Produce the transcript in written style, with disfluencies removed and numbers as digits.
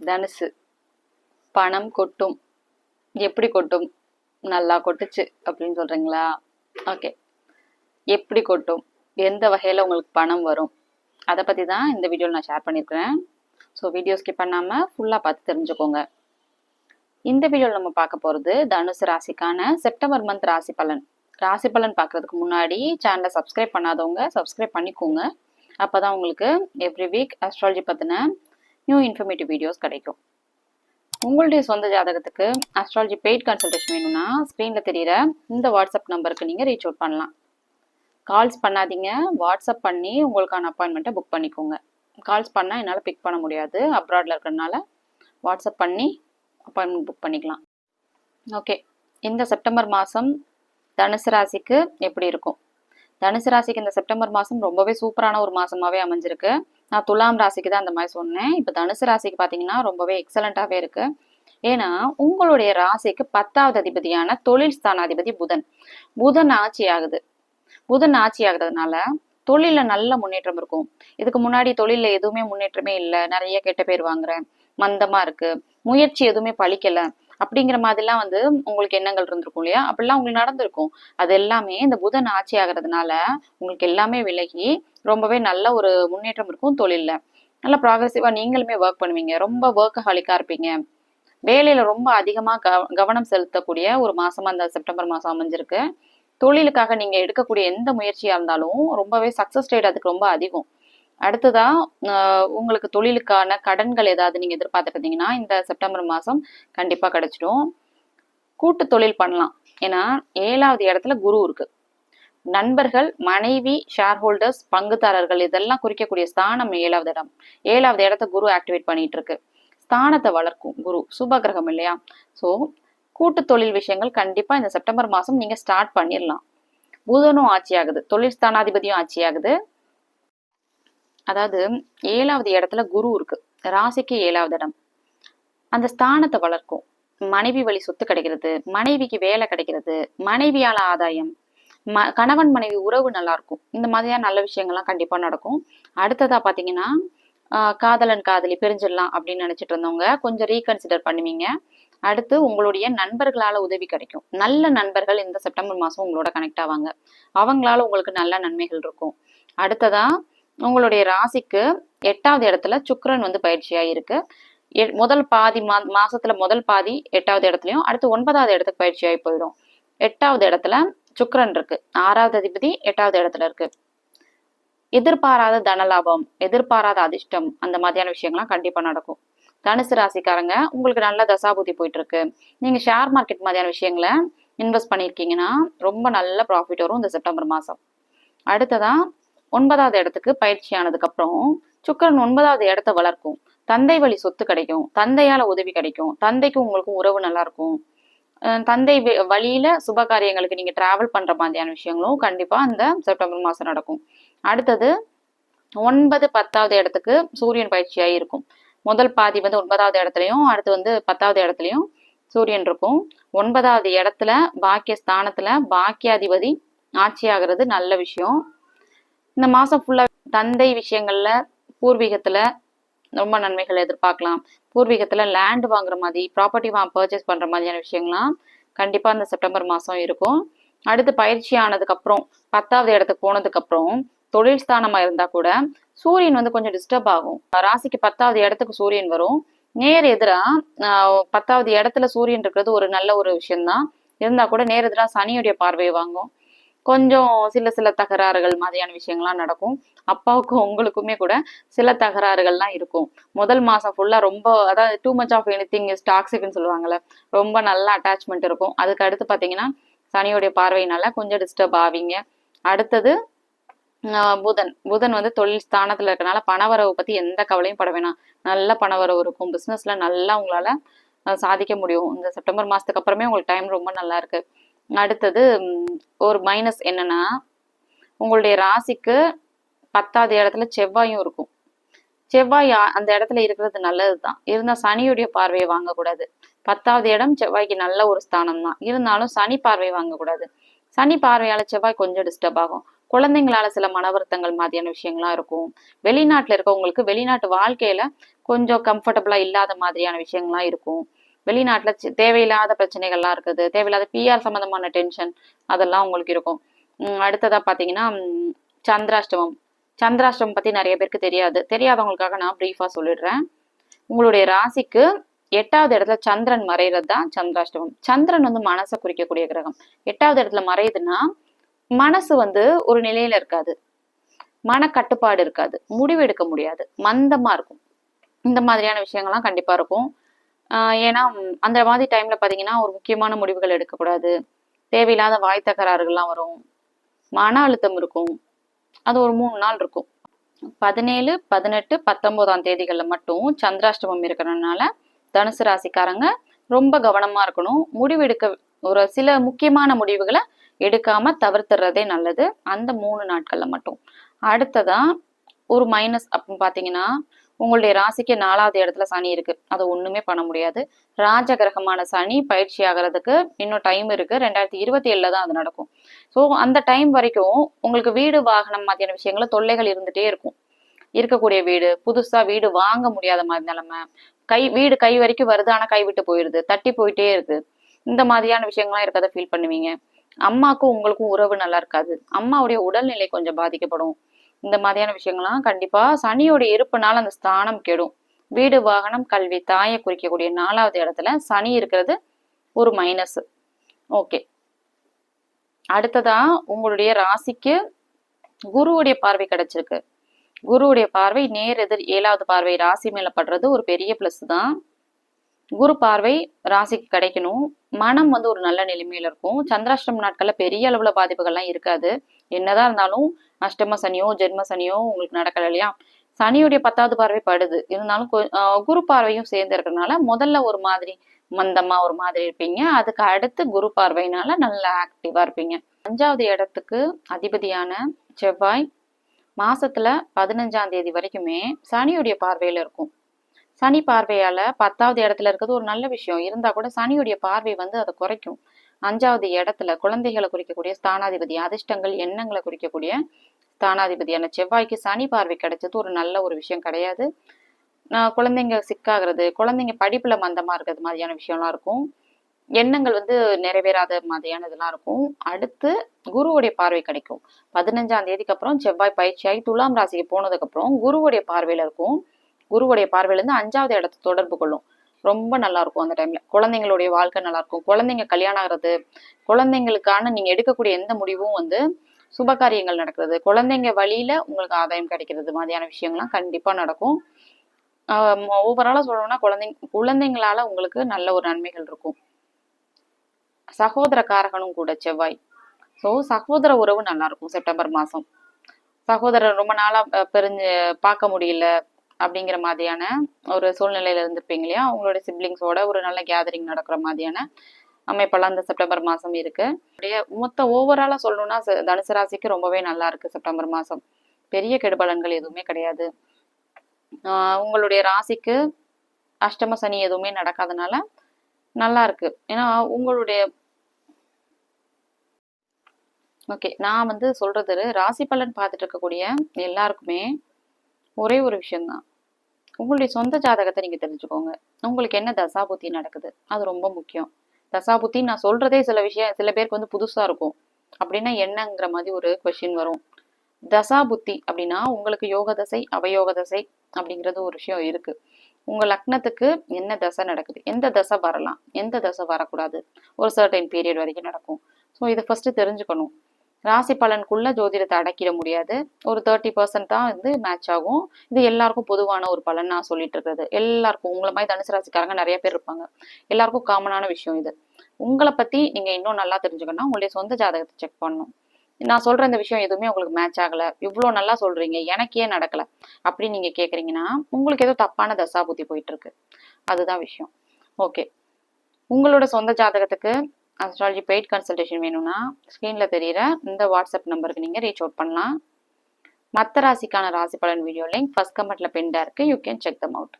தனுசு. பணம் கொட்டும். எப்படி கொட்டும்? நல்லா கொட்டுச்சு அப்படின்னு சொல்றீங்களா? ஓகே. எப்படி கொட்டும், எந்த வகையில உங்களுக்கு பணம் வரும், அதை பத்தி தான் இந்த வீடியோவில் நான் ஷேர் பண்ணியிருக்கிறேன். ஸோ வீடியோ ஸ்கிப் பண்ணாம ஃபுல்லாக பார்த்து தெரிஞ்சுக்கோங்க. இந்த வீடியோவில் நம்ம பார்க்க போகிறது தனுசு ராசிக்கான செப்டம்பர் மந்த் ராசி பலன். ராசி பலன் பார்க்கறதுக்கு முன்னாடி சேனலை சப்ஸ்கிரைப் பண்ணாதவங்க சப்ஸ்கிரைப் பண்ணிக்கோங்க. அப்போதான் உங்களுக்கு எவ்ரி வீக் அஸ்ட்ராலஜி பற்றின நியூ இன்ஃபர்மேட்டிவ் வீடியோஸ் கிடைக்கும். உங்களுடைய சொந்த ஜாதகத்துக்கு அஸ்ட்ராலஜி பெய்ட் கன்சல்டேஷன் வேணும்னா ஸ்க்ரீனில் தெரிகிற இந்த வாட்ஸ்அப் நம்பருக்கு நீங்கள் ரீச் அவுட் பண்ணலாம். கால்ஸ் பண்ணாதீங்க, வாட்ஸ்அப் பண்ணி உங்களுக்கான அப்பாயின்மெண்ட்டை புக் பண்ணிக்கோங்க. கால்ஸ் பண்ணால் என்னால் பிக் பண்ண முடியாது, அப்ராடில் இருக்கிறதுனால வாட்ஸ்அப் பண்ணி அப்பாயின்மெண்ட் புக் பண்ணிக்கலாம். ஓகே, இந்த செப்டம்பர் மாதம் தனுசு ராசிக்கு எப்படி இருக்கும்? தனுசு ராசிக்கு இந்த செப்டம்பர் மாதம் ரொம்பவே சூப்பரான ஒரு மாதமாகவே அமைஞ்சிருக்கு. நான் துலாம் ராசிக்கு தான் அந்த மாதிரி சொன்னேன். இப்போ தனுசு ராசிக்கு பார்த்தீங்கன்னா ரொம்பவே எக்ஸலண்ட்டாகவே இருக்கு. ஏன்னா உங்களுடைய ராசிக்கு 10வது அதிபதியான தொழில் ஸ்தானாதிபதி புதன் ஆட்சி ஆகுது. புதன் ஆட்சி ஆகுறதுனால தொழில நல்ல முன்னேற்றம் இருக்கும். இதுக்கு முன்னாடி தொழில எதுவுமே முன்னேற்றமே இல்லை, நிறைய கெட்ட பேர் வாங்குறேன், மந்தமா இருக்கு, முயற்சி எதுவுமே பலிக்கல அப்படிங்கிற மாதிரிலாம் உங்களுக்கு எண்ணங்கள் இருந்திருக்கும் இல்லையா? அப்படிலாம் உங்களுக்கு நடந்திருக்கும். அது எல்லாமே இந்த புதன் ஆட்சி ஆகுறதுனால உங்களுக்கு எல்லாமே விலகி ரொம்பவே நல்ல ஒரு முன்னேற்றம் இருக்கும். தொழில்ல நல்ல ப்ராக்ரெசிவா நீங்களுமே ஒர்க் பண்ணுவீங்க. ரொம்ப ஒர்க்கஹாலிக்கா இருப்பீங்க. வேலையில ரொம்ப அதிகமா கவனம் செலுத்தக்கூடிய ஒரு மாசமா இந்த செப்டம்பர் மாசம் அமைஞ்சிருக்கு. தொழிலுக்காக நீங்க எடுக்கக்கூடிய எந்த முயற்சியா இருந்தாலும் ரொம்பவே சக்சஸ் ரேட் அதுக்கு ரொம்ப அதிகம். அடுத்ததா உங்களுக்கு தொழிலுக்கான கடன்கள் ஏதாவது நீங்க எதிர்பார்த்துட்டு இருந்தீங்கன்னா இந்த செப்டம்பர் மாசம் கண்டிப்பா கிடைச்சிடும். கூட்டு தொழில் பண்ணலாம். ஏன்னா 7வது இடத்துல குரு இருக்கு. நண்பர்கள், மனைவி, ஷேர் ஹோல்டர்ஸ், பங்குதாரர்கள் இதெல்லாம் குறிக்கக்கூடிய ஸ்தானம் 7வது இடம். 7வது இடத்த குரு ஆக்டிவேட் பண்ணிட்டு இருக்கு. ஸ்தானத்தை வளர்க்கும் குரு, சுப கிரகம் இல்லையா? ஸோ கூட்டு தொழில் விஷயங்கள் கண்டிப்பா இந்த செப்டம்பர் மாசம் நீங்க ஸ்டார்ட் பண்ணிடலாம். புதனும் ஆட்சி ஆகுது, தொழில் ஸ்தானாதிபதியும் ஆட்சி ஆகுது. அதாவது 7வது இடத்துல குரு இருக்கு, ராசிக்கு 7வது இடம். அந்த ஸ்தானத்தை வளர்க்கும். மனைவி வழி சொத்து கிடைக்கிறது, மனைவிக்கு வேலை கிடைக்கிறது, மனைவியால ஆதாயம், கணவன் மனைவி உறவு நல்லா இருக்கும். இந்த மாதிரியான நல்ல விஷயங்கள்லாம் கண்டிப்பா நடக்கும். அடுத்ததா பாத்தீங்கன்னா காதலன் காதலி பிரிஞ்சிடலாம் அப்படின்னு நினைச்சிட்டு இருந்தவங்க கொஞ்சம் ரீகன்சிடர் பண்ணுவீங்க. அடுத்து உங்களுடைய நண்பர்களால உதவி கிடைக்கும். நல்ல நண்பர்கள் இந்த செப்டம்பர் மாசம் உங்களோட கனெக்ட் ஆவாங்க. அவங்களால உங்களுக்கு நல்ல நன்மைகள் இருக்கும். அடுத்ததா உங்களுடைய ராசிக்கு 8வது இடத்துல சுக்கிரன் பயிற்சியா இருக்கு. முதல் பாதி மாசத்துல முதல் பாதி 8வது இடத்துலயும், அடுத்து 9வது இடத்துக்கு பயிற்சியாகி போயிடும். 8வது இடத்துல சுக்கிரன் இருக்கு, 6வது அதிபதி 8வது இடத்துல இருக்கு. எதிர்பாராத தனலாபம், எதிர்பாராத அதிர்ஷ்டம், அந்த மாதிரியான விஷயங்கள்லாம் கண்டிப்பா நடக்கும். தனுசு ராசிக்காரங்க உங்களுக்கு நல்ல தசாபுத்தி போயிட்டு இருக்கு. நீங்க ஷேர் மார்க்கெட் மாதிரியான விஷயங்களை இன்வெஸ்ட் பண்ணியிருக்கீங்கன்னா ரொம்ப நல்ல ப்ராஃபிட் வரும் இந்த செப்டம்பர் மாசம். அடுத்ததா 9வது இடத்துக்கு பயிற்சி ஆனதுக்கு அப்புறம் சுக்கிரன் 9வது இடத்த வளர்க்கும். தந்தை வழி சொத்து கிடைக்கும், தந்தையால உதவி கிடைக்கும், தந்தைக்கும் உங்களுக்கும் உறவு நல்லா இருக்கும். தந்தை வழியில சுப காரியங்களுக்கு நீங்க டிராவல் பண்ற மாதிரியான விஷயங்களும் கண்டிப்பா இந்த செப்டம்பர் மாசம் நடக்கும். அடுத்தது 9, 10வது இடத்துக்கு சூரியன் பயிற்சியாகி இருக்கும். முதல் பாதி 9வது இடத்துலையும், அடுத்து 10வது இடத்துலையும் சூரியன் இருக்கும். 9வது இடத்துல பாக்கிய ஸ்தானத்துல பாக்கியாதிபதி ஆட்சி ஆகிறது நல்ல விஷயம். இந்த மாசம் ஃபுல்லா தந்தை விஷயங்கள்ல பூர்வீகத்துல ரொம்ப நன்மைகள் எதிர்பார்க்கலாம். பூர்வீகத்துல லேண்ட் வாங்குற மாதிரி, ப்ராப்பர்ட்டி பர்ச்சேஸ் பண்ற மாதிரியான விஷயங்கள்லாம் கண்டிப்பா இந்த செப்டம்பர் மாசம் இருக்கும். அடுத்து பயிற்சி ஆனதுக்கு அப்புறம் 10வது இடத்துக்கு போனதுக்கு அப்புறம் தொழில் ஸ்தானமா இருந்தா கூட சூரியன் கொஞ்சம் டிஸ்டர்ப் ஆகும். ராசிக்கு 10வது இடத்துக்கு சூரியன் வரும். நேர் எதிரா 10வது இடத்துல சூரியன் இருக்கிறது ஒரு நல்ல ஒரு விஷயம்தான். இருந்தா கூட நேர் எதிரா சனியுடைய பார்வையை வாங்கும். கொஞ்சம் சில தகராறுகள் மாதிரியான விஷயங்கள்லாம் நடக்கும். அப்பாவுக்கும் உங்களுக்குமே கூட சில தகராறுகள்லாம் இருக்கும். முதல் மாசம் ஃபுல்லா ரொம்ப, அதாவது too much of anything is டாக்ஸிக்னு சொல்லுவாங்கல்ல, ரொம்ப நல்ல அட்டாச்மெண்ட் இருக்கும். அதுக்கு அடுத்து பாத்தீங்கன்னா சனியோடைய பார்வையினால கொஞ்சம் டிஸ்டர்ப் ஆவீங்க. அடுத்தது புதன் தொழில் ஸ்தானத்துல இருக்கனால பணவரவு பத்தி எந்த கவலையும் பட வேணாம். நல்ல பணவரவு இருக்கும். பிசினஸ்ல நல்லா உங்களால சாதிக்க முடியும். இந்த செப்டம்பர் மாசத்துக்கு அப்புறமே உங்களுக்கு டைம் ரொம்ப நல்லா இருக்கு. அடுத்தது ஒரு மைனஸ் என்னன்னா உங்களுடைய ராசிக்கு 10வது இடத்துல செவ்வாயும் இருக்கும். செவ்வாய் அந்த இடத்துல இருக்கிறது நல்லதுதான். இருந்தா சனியுடைய பார்வையை வாங்கக்கூடாது. 10வது இடம் செவ்வாய்க்கு நல்ல ஒரு ஸ்தானம் தான். இருந்தாலும் சனி பார்வை வாங்கக்கூடாது. சனி பார்வையால செவ்வாய் கொஞ்சம் டிஸ்டர்ப் ஆகும். குழந்தைங்களால சில மன வருத்தங்கள் மாதிரியான விஷயங்கள்லாம் இருக்கும். வெளிநாட்டுல இருக்கவங்களுக்கு வெளிநாட்டு வாழ்க்கையில கொஞ்சம் கம்ஃபர்டபுளா இல்லாத மாதிரியான விஷயங்கள்லாம் இருக்கும். வெளிநாட்டுல தேவையில்லாத பிரச்சனைகள்லாம் இருக்குது, தேவையில்லாத பிஆர் சம்பந்தமான டென்ஷன் அதெல்லாம் உங்களுக்கு இருக்கும். அடுத்ததா பாத்தீங்கன்னா சந்திராஷ்டமம். சந்திராஷ்டமம் பத்தி நிறைய பேருக்கு தெரியாது. தெரியாதவங்களுக்காக நான் பிரீஃபா சொல்லிடுறேன். உங்களுடைய ராசிக்கு 8வது இடத்துல சந்திரன் மறைகிறது தான் சந்திராஷ்டமம். சந்திரன் வந்து மனசை குறிக்கக்கூடிய கிரகம். 8வது இடத்துல மறையுதுன்னா மனசு வந்து ஒரு நிலையில இருக்காது, மன கட்டுப்பாடு இருக்காது, முடிவு எடுக்க முடியாது, மந்தமா இருக்கும். இந்த மாதிரியான விஷயங்கள்லாம் கண்டிப்பா இருக்கும். ஏன்னா அந்த மாதிரி டைம்ல பாத்தீங்கன்னா ஒரு முக்கியமான முடிவுகள் எடுக்கக்கூடாது, தேவையில்லாத வாய் தகராறுகள்லாம் வரும், மன அழுத்தம் இருக்கும். அது ஒரு 3 நாள் இருக்கும். 17, 18, 19ஆம் தேதிகள்ல மட்டும் சந்திராஷ்டமம் இருக்கிறதுனால தனுசு ராசிக்காரங்க ரொம்ப கவனமா இருக்கணும். முடிவு எடுக்க ஒரு சில முக்கியமான முடிவுகளை எடுக்காம தவிர்த்துறதே நல்லது அந்த 3 நாட்கள்ல மட்டும். அடுத்ததா ஒரு மைனஸ் அப்படின்னு பாத்தீங்கன்னா, உங்களுடைய ராசிக்கு 4வது இடத்துல சனி இருக்கு. அதை ஒண்ணுமே பண்ண முடியாது. ராஜ கிரகமான சனி பயிற்சி ஆகிறதுக்கு இன்னும் டைம் இருக்கு. 2027 தான் அது நடக்கும். ஸோ அந்த டைம் வரைக்கும் உங்களுக்கு வீடு வாகனம் மாதிரியான விஷயங்கள தொல்லைகள் இருந்துட்டே இருக்கும். இருக்கக்கூடிய வீடு, புதுசா வீடு வாங்க முடியாத மாதிரி நிலைமை, வீடு கை வரைக்கும் வருது ஆனா கை விட்டு போயிருது, தட்டி போயிட்டே இருக்கு, இந்த மாதிரியான விஷயங்கள்லாம் இருக்கதை ஃபீல் பண்ணுவீங்க. அம்மாக்கும் உங்களுக்கும் உறவு நல்லா இருக்காது, அம்மாவுடைய உடல்நிலை கொஞ்சம் பாதிக்கப்படும். இந்த மாதிரியான விஷயங்கள்லாம் கண்டிப்பா சனியோடைய இருப்புனால அந்த ஸ்தானம் கெடும். வீடு வாகனம் கல்வி தாயை குறிக்கக்கூடிய 4வது இடத்துல சனி இருக்கிறது ஒரு மைனஸ். ஓகே, அடுத்ததா உங்களுடைய ராசிக்கு குருவுடைய பார்வை கிடைச்சிருக்கு. குருவுடைய பார்வை நேர் எதிர் 7வது பார்வை ராசி மேல படுறது ஒரு பெரிய பிளஸ் தான். குரு பார்வை ராசிக்கு கிடைக்கணும். மனம் வந்து ஒரு நல்ல நிலைமையில இருக்கும். சந்திராஷ்டம நாட்கள்ல பெரிய அளவுல பாதிப்புகள்லாம் இருக்காது. என்னதான் இருந்தாலும் அஷ்டம சனியோ ஜென்ம சனியோ உங்களுக்கு நடக்கல இல்லையா, சனியுடைய 10வது பார்வை படுது. இருந்தாலும் குரு பார்வையும் சேர்ந்து இருக்கிறதுனால முதல்ல ஒரு மாதிரி மந்தமா ஒரு மாதிரி இருப்பீங்க. அதுக்கு அடுத்து குரு பார்வையினால நல்லா ஆக்டிவா இருப்பீங்க. 5வது இடத்துக்கு அதிபதியான செவ்வாய் மாசத்துல 15ஆம் தேதி வரைக்குமே சனியுடைய பார்வையில இருக்கும். சனி பார்வையால 10வது இடத்துல இருக்கிறது ஒரு நல்ல விஷயம் இருந்தா கூட சனியுடைய பார்வை வந்து அதை குறைக்கும். 5வது இடத்துல குழந்தைகளை குறிக்கக்கூடிய ஸ்தானாதிபதி, அதிர்ஷ்டங்கள் எண்ணங்களை குறிக்கக்கூடிய ஸ்தானாதிபதியான செவ்வாய்க்கு சனி பார்வை கிடைச்சது ஒரு நல்ல ஒரு விஷயம் கிடையாது. குழந்தைங்க சிக்காகிறது, குழந்தைங்க படிப்புல மந்தமா இருக்கிறது மாதிரியான விஷயம்லாம் இருக்கும். எண்ணங்கள் வந்து நிறைவேறாத மாதிரியான இதெல்லாம் இருக்கும். அடுத்து குருவுடைய பார்வை கிடைக்கும். 15ஆம் தேதிக்கு அப்புறம் செவ்வாய் பயிற்சியாகி துலாம் ராசிக்கு போனதுக்கு அப்புறம் குருவுடைய பார்வையில இருக்கும். குருவுடைய பார்வையில இருந்து 5வது இடத்தை தொடர்பு கொள்ளும். ரொம்ப நல்லா இருக்கும் அந்த டைம்ல. குழந்தைங்களுடைய வாழ்க்கை நல்லா இருக்கும். குழந்தைங்க கல்யாணம் ஆகிறது, குழந்தைங்களுக்கான நீங்க எடுக்கக்கூடிய எந்த முடிவும் வந்து சுபகாரியங்கள் நடக்கிறது, குழந்தைங்க வழியில உங்களுக்கு ஆதாயம் கிடைக்கிறது மாதிரியான விஷயங்கள்லாம் கண்டிப்பா நடக்கும். ஓவராலா சொல்லணும்னா குழந்தைங்களால உங்களுக்கு நல்ல ஒரு நன்மைகள் இருக்கும். சகோதர காரகனும் கூட செவ்வாய். ஸோ சகோதர உறவு நல்லா இருக்கும் செப்டம்பர் மாசம். சகோதரர் ரொம்ப நாளா பிரிஞ்சு பார்க்க முடியல அப்படிங்கிற மாதிரியான ஒரு சூழ்நிலையில இருந்திருப்பீங்க இல்லையா, அவங்களோட சிப்ளிங்ஸோட ஒரு நல்ல கேதரிங் நடக்கிற மாதிரியான அமைப்பெல்லாம் இந்த செப்டம்பர் மாசம் இருக்கு. மொத்த ஓவராலா சொல்லணும்னா தனுசு ராசிக்கு ரொம்பவே நல்லா இருக்கு செப்டம்பர் மாசம். பெரிய கெடுபலன்கள் எதுவுமே கிடையாது. உங்களுடைய ராசிக்கு அஷ்டம சனி எதுவுமே நடக்காதனால நல்லா இருக்கு. ஏன்னா உங்களுடைய ஓகே, நான் வந்து சொல்றது ராசி பலன் பார்த்துட்டு இருக்கக்கூடிய எல்லாருக்குமே ஒரே ஒரு விஷயம்தான். உங்களுடைய சொந்த ஜாதகத்தை நீங்க தெரிஞ்சுக்கோங்க. உங்களுக்கு என்ன தசாபுத்தி நடக்குது அது ரொம்ப முக்கியம். தசாபுத்தி நான் சொல்றதே சில பேருக்கு வந்து புதுசா இருக்கும். அப்படின்னா என்னங்கிற மாதிரி ஒரு கொஸ்டின் வரும். தசாபுத்தி அப்படின்னா உங்களுக்கு யோக தசை அவயோக தசை அப்படிங்கிறது ஒரு விஷயம் இருக்கு. உங்க லக்னத்துக்கு என்ன தசை நடக்குது, எந்த தசை வரலாம், எந்த தசை வரக்கூடாது, ஒரு சர்டைன் பீரியட் வரைக்கும் நடக்கும். ஸோ இதை ஃபர்ஸ்ட் தெரிஞ்சுக்கணும். ராசி பலனுக்குள்ள ஜோதிடத்தை அடக்கிட முடியாது. ஒரு 30% தான் வந்து மேட்ச் ஆகும். இது எல்லாருக்கும் பொதுவான ஒரு பலன் நான் சொல்லிட்டு இருக்கிறது. எல்லாருக்கும் உங்களை மாதிரி தனுசு ராசிக்காரங்க நிறைய பேர் இருப்பாங்க. எல்லாருக்கும் காமனான விஷயம் இது. உங்களை பத்தி நீங்க இன்னும் நல்லா தெரிஞ்சுக்கணும்னா உங்களுடைய சொந்த ஜாதகத்தை செக் பண்ணணும். நான் சொல்ற இந்த விஷயம் எதுவுமே உங்களுக்கு மேட்ச் ஆகல, இவ்வளவு நல்லா சொல்றீங்க எனக்கு ஏன் நடக்கல அப்படின்னு நீங்க கேக்குறீங்கன்னா உங்களுக்கு ஏதோ தப்பான தசாபுத்தி போயிட்டு இருக்கு. அதுதான் விஷயம். ஓகே, உங்களோட சொந்த ஜாதகத்துக்கு அஸ்ட்ராலஜி பெய்ட் கன்சல்டேஷன் வேணும்னா ஸ்க்ரீன்ல தெரியுற இந்த வாட்ஸ்அப் நம்பருக்கு நீங்க ரீச் அவுட் பண்ணலாம். மற்ற ராசிக்கான ராசி பலன் வீடியோ லிங்க் ஃபர்ஸ்ட் கமெண்ட்ல பின்டா இருக்கு. You can check them out.